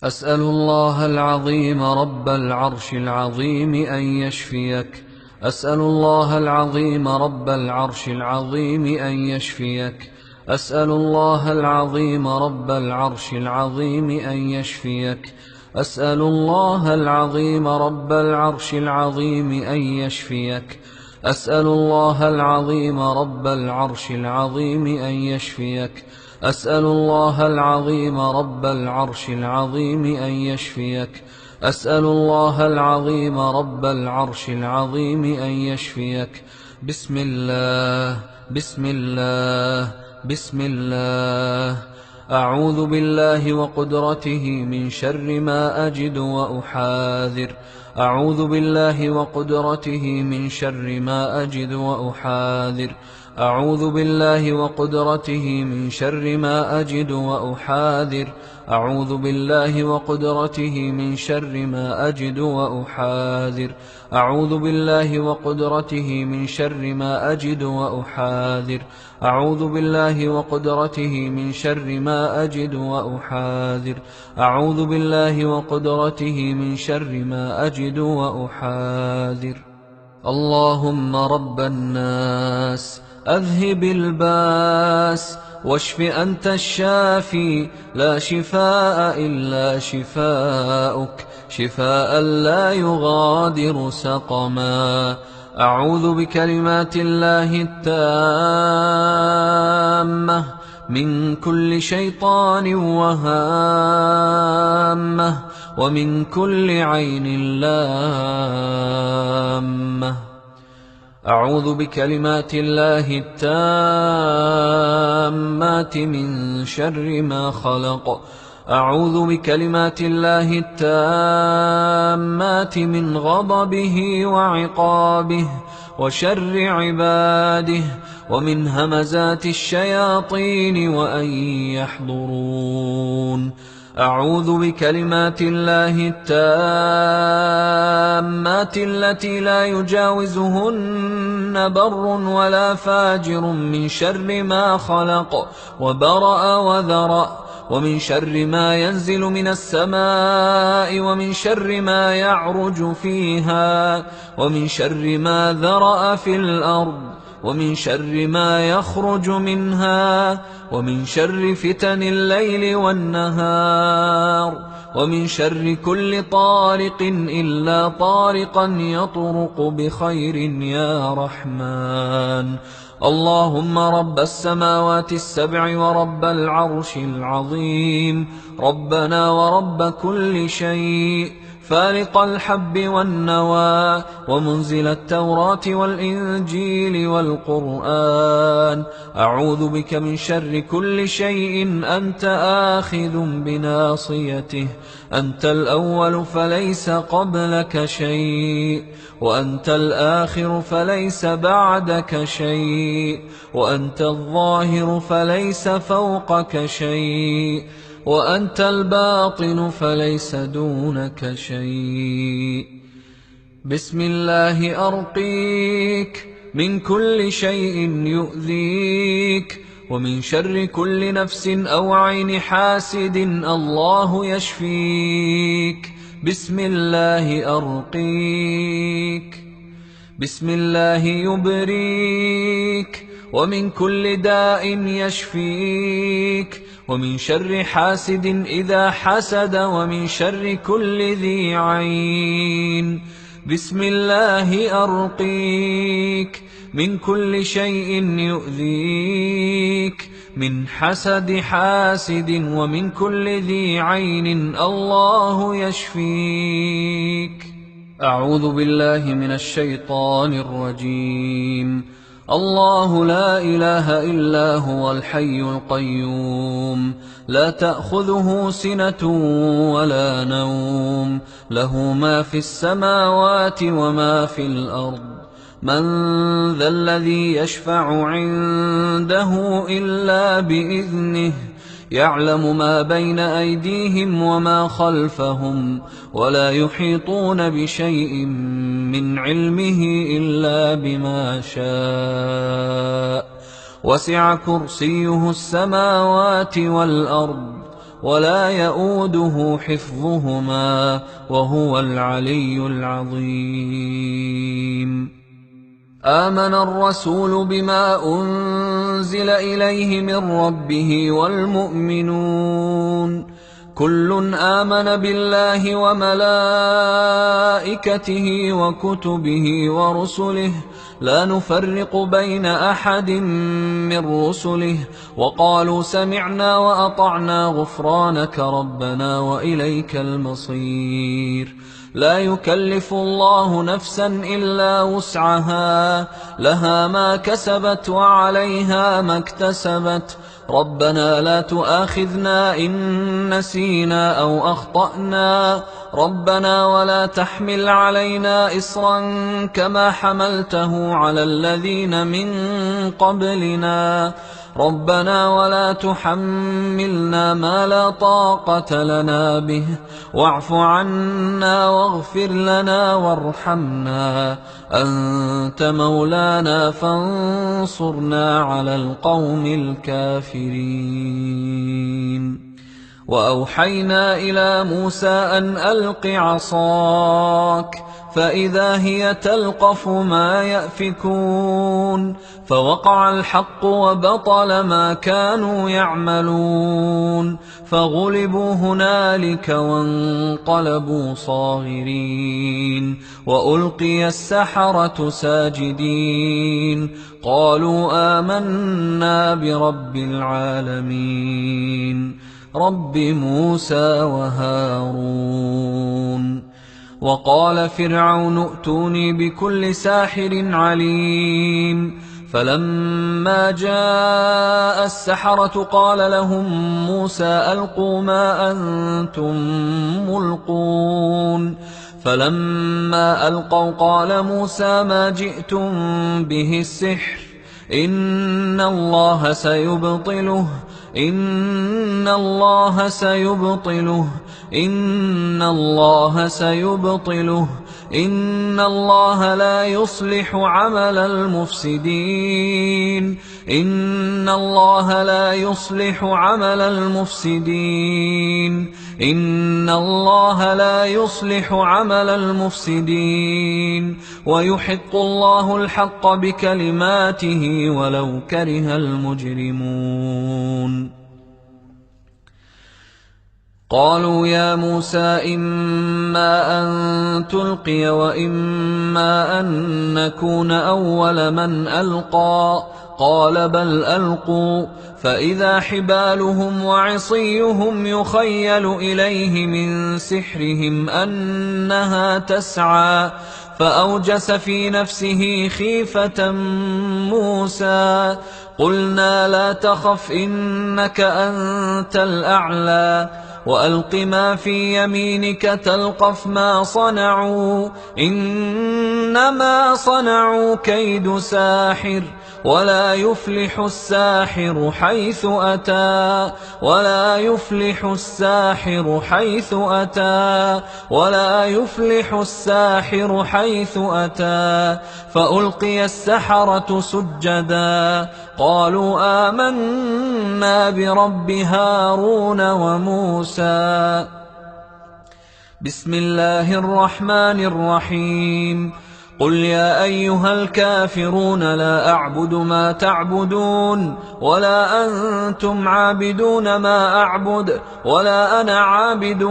أسأل الله العظيم رب العرش العظيم أن يشفيك. أسأل الله العظيم رب العرش العظيم أن يشفيك. أسأل الله العظيم رب العرش العظيم أن يشفيك. أسأل الله العظيم رب العرش العظيم أن يشفيك. أسأل الله العظيم رب العرش العظيم أن يشفيك. أسأل الله العظيم رب العرش العظيم أن يشفيك. أسأل الله العظيم رب العرش العظيم أن يشفيك. بسم الله بسم الله بسم الله. أعوذ بالله وقدرته من شر ما أجد وأحاذر. أعوذ بالله وقدرته من شر ما أجد وأحاذر. أعوذ بالله وقدرته من شر ما أجد وأحاذر. أعوذ بالله وقدرته من شر ما أجد وأحاذر. أعوذ بالله وقدرته من شر ما أجد وأحاذر. أعوذ بالله وقدرته من شر ما أجد وأحاذر. أعوذ بالله وقدرته من شر ما أجد وأحاذر. اللهم رب الناس أذهب الباس واشف أنت الشافي لا شفاء إلا شفاؤك شفاء لا يغادر سقما. أعوذ بكلمات الله التامة من كل شيطان وهامة ومن كل عين لامة. أعوذ بكلمات الله التامات من شر ما خلق. أعوذ بكلمات الله التامات من غضبه وعقابه وشر عباده ومن همزات الشياطين وأن يحضرون. أعوذ بكلمات الله التامات التي لا يجاوزهن بر ولا فاجر من شر ما خلق وبرأ وذرأ ومن شر ما ينزل من السماء ومن شر ما يعرج فيها ومن شر ما ذرأ في الأرض ومن شر ما يخرج منها ومن شر فتن الليل والنهار ومن شر كل طارق إلا طارقا يطرق بخير يا رحمن. اللهم رب السماوات السبع ورب العرش العظيم ربنا ورب كل شيء فالق الحب والنوى ومنزل التوراة والإنجيل والقرآن. أعوذ بك من شر كل شيء أنت آخذ بناصيته. أنت الأول فليس قبلك شيء وأنت الآخر فليس بعدك شيء وأنت الظاهر فليس فوقك شيء وأنت الباطن فليس دونك شيء. بسم الله أرقيك من كل شيء يؤذيك ومن شر كل نفس أو عين حاسد الله يشفيك. بسم الله أرقيك. بسم الله يبريك ومن كل داء يشفيك ومن شر حاسد إذا حسد ومن شر كل ذي عين. بسم الله أرقيك من كل شيء يؤذيك من حسد حاسد ومن كل ذي عين الله يشفيك. أعوذ بالله من الشيطان الرجيم. الله لا إله إلا هو الحي القيوم لا تأخذه سنة ولا نوم له ما في السماوات وما في الأرض. من ذا الذي يشفع عنده إلا بإذنه يعلم ما بين أيديهم وما خلفهم ولا يحيطون بشيء من علمه إلا بما شاء. وسع كرسيه السماوات والأرض ولا يئوده حفظهما وهو العلي العظيم. آمن الرسول بما أنزل إليه من ربه والمؤمنون كل آمن بالله وملائكته وكتبه ورسله لا نفرق بين أحد من رسله وقالوا سمعنا وأطعنا غفرانك ربنا وإليك المصير. لا يكلف الله نفسا إلا وسعها لها ما كسبت وعليها ما اكتسبت ربنا لا تؤاخذنا إن نسينا أو أخطأنا ربنا ولا تحمل علينا إصرا كما حملته على الذين من قبلنا ربنا ولا تحملنا ما لا طاقة لنا به واعف عنا واغفر لنا وارحمنا أنت مولانا فانصرنا على القوم الكافرين. وأوحينا إلى موسى أن ألق عصاك فإذا هي تلقف ما يأفكون فوقع الحق وبطل ما كانوا يعملون فغلبوا هنالك وانقلبوا صاغرين وألقي السحرة ساجدين قالوا آمنا برب العالمين رب موسى وهارون. وقال فرعون ائتوني بكل ساحر عليم فلما جاء السحرة قال لهم موسى ألقوا ما أنتم ملقون فلما ألقوا قال موسى ما جئتم به السحر إن الله سيبطله إن الله سيبطله إن الله سيبطله إن الله لا يصلح عمل المفسدين إن الله لا يصلح عمل المفسدين إن الله لا يصلح عمل المفسدين ويحق الله الحق بكلماته ولو كره المجرمون. قالوا يا موسى إما أن تلقي وإما أن نكون أول من ألقى قال بل ألقوا فإذا حبالهم وعصيهم يخيل إليه من سحرهم أنها تسعى فأوجس في نفسه خيفة موسى قلنا لا تخف إنك أنت الأعلى وألق ما في يمينك تلقف ما صنعوا إنما صنعوا كيد ساحر ولا يفلح الساحر حيث أتى ولا يفلح الساحر حيث أتى ولا يفلح الساحر حيث أتى فألقي السحرة سجدا قالوا آمنا برب هارون وموسى. بسم الله الرحمن الرحيم قل يا أيها الكافرون لا أعبد ما تعبدون ولا أنتم عابدون ما أعبد ولا أنا عابد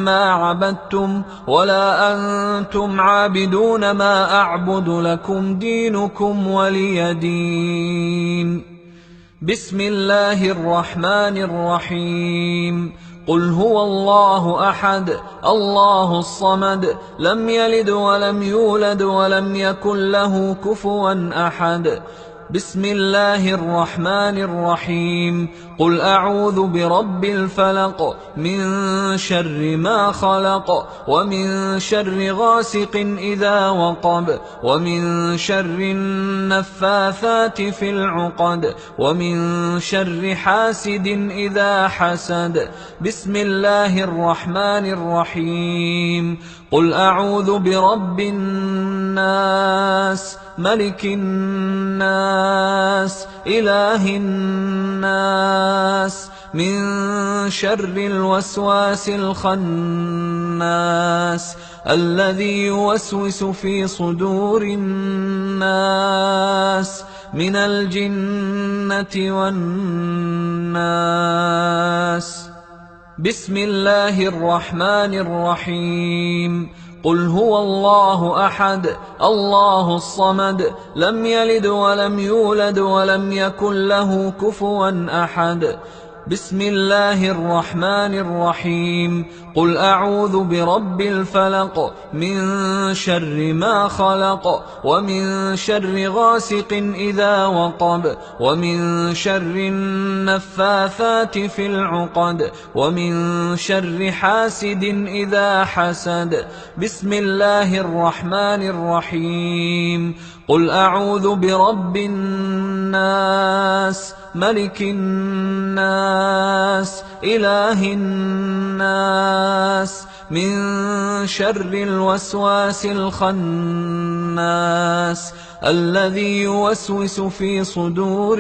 ما عبدتم ولا أنتم عابدون ما أعبد لكم دينكم ولي دين. بسم الله الرحمن الرحيم قل هو الله أحد الله الصمد لم يلد ولم يولد ولم يكن له كفوا أحد. بسم الله الرحمن الرحيم قل أعوذ برب الفلق من شر ما خلق ومن شر غاسق إذا وقب ومن شر النفاثات في العقد ومن شر حاسد إذا حسد. بسم الله الرحمن الرحيم قل أعوذ برب الناس ملك الناس إله الناس من شر الوسواس الخناس الذي يوسوس في صدور الناس من الجنة والناس. بسم الله الرحمن الرحيم. قل هو الله أحد الله الصمد لم يلد ولم يولد ولم يكن له كفوا أحد. بسم الله الرحمن الرحيم. قل أعوذ برب الفلق من شر ما خلق ومن شر غاسق إذا وقب ومن شر النفاثات في العقد ومن شر حاسد إذا حسد. بسم الله الرحمن الرحيم. قل أعوذ برب الناس ملك الناس إله الناس من شر الوسواس الخناس الذي يوسوس في صدور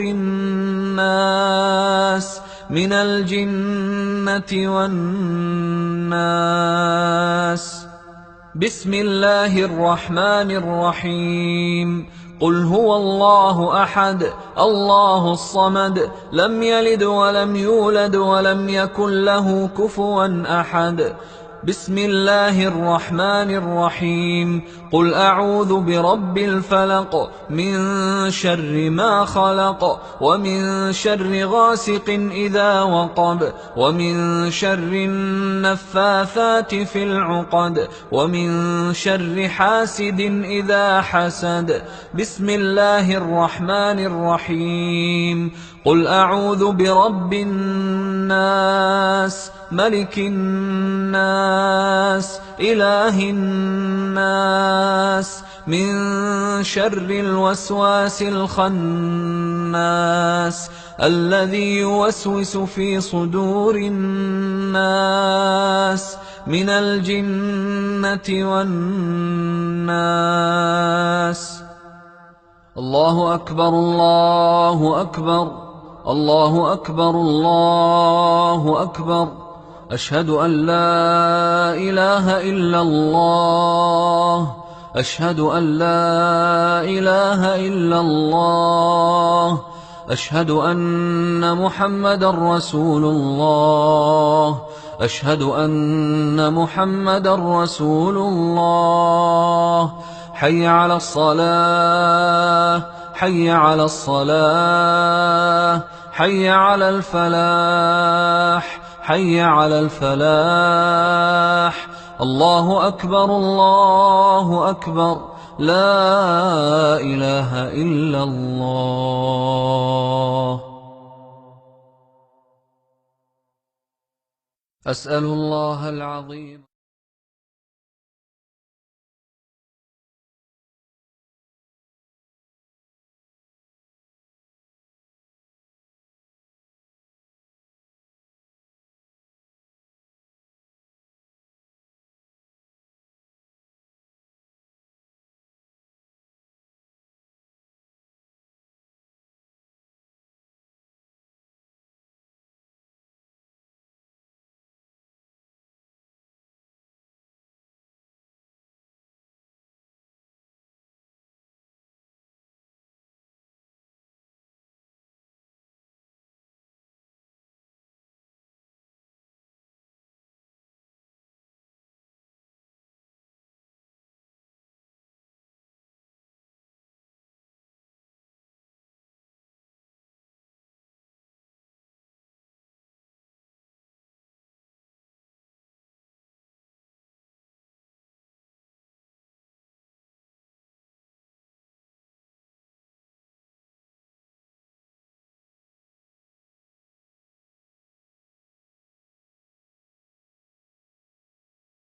الناس من الجنة والناس. بسم الله الرحمن الرحيم. قل هو الله أحد الله الصمد لم يلد ولم يولد ولم يكن له كفوا أحد. بسم الله الرحمن الرحيم. قل أعوذ برب الفلق من شر ما خلق ومن شر غاسق إذا وقب ومن شر النفاثات في العقد ومن شر حاسد إذا حسد. بسم الله الرحمن الرحيم. قل أعوذ برب الناس ملك الناس إله الناس من شر الوسواس الخناس الذي يوسوس في صدور الناس من الجنة والناس. الله أكبر الله أكبر الله أكبر الله أكبر. أشهد أن لا إله إلا الله أشهد أن لا إله إلا الله أشهد أن محمدا رسول الله أشهد أن محمدا رسول الله. حي على الصلاة حي على الصلاة حي على الفلاح حي على الفلاح. الله أكبر الله أكبر لا إله إلا الله. أسأل الله العظيم